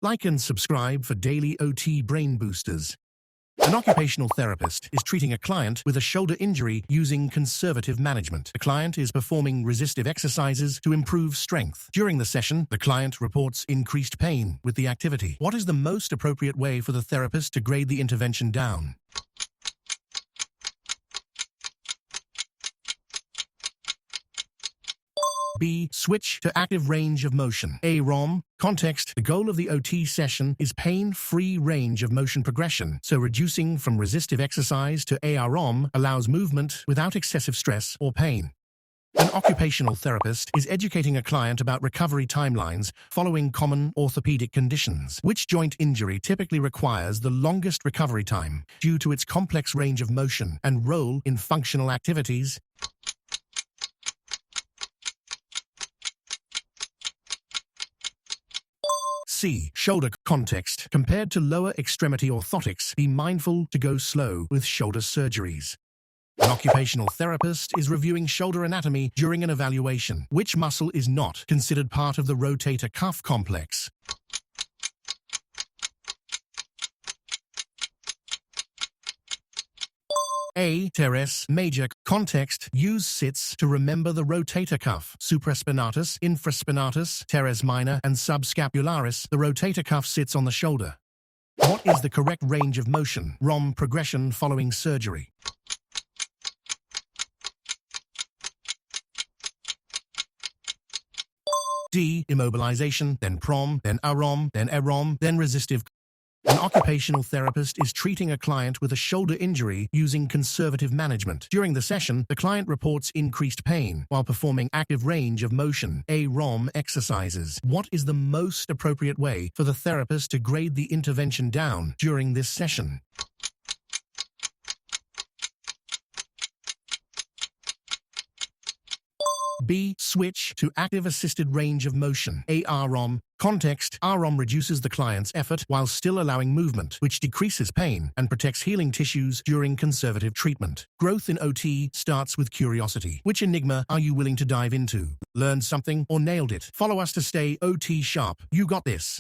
Like and subscribe for daily OT brain boosters. An occupational therapist is treating a client with a shoulder injury using conservative management. The client is performing resistive exercises to improve strength. During the session, the client reports increased pain with the activity. What is the most appropriate way for the therapist to grade the intervention down? B. Switch to active range of motion. A. ROM. Context. The goal of the OT session is pain-free range of motion progression, so reducing from resistive exercise to AROM allows movement without excessive stress or pain. An occupational therapist is educating a client about recovery timelines following common orthopedic conditions. Which joint injury typically requires the longest recovery time due to its complex range of motion and role in functional activities? C. Shoulder. Context. Compared to lower extremity orthotics, be mindful to go slow with shoulder surgeries. An occupational therapist is reviewing shoulder anatomy during an evaluation. Which muscle is not considered part of the rotator cuff complex? A. Teres major. Context. Use sits to remember the rotator cuff. Supraspinatus, infraspinatus, teres minor, and subscapularis. The rotator cuff sits on the shoulder. What is the correct range of motion? ROM progression following surgery. D. Immobilization, then PROM, then AROM, then AROM, then resistive. An occupational therapist is treating a client with a shoulder injury using conservative management. During the session, the client reports increased pain while performing active range of motion (AROM) exercises. What is the most appropriate way for the therapist to grade the intervention down during this session? B. Switch to active assisted range of motion (AROM). Context. AROM reduces the client's effort while still allowing movement, which decreases pain and protects healing tissues during conservative treatment. Growth in OT starts with curiosity. Which enigma are you willing to dive into? Learned something or nailed it? Follow us to stay OT sharp. You got this.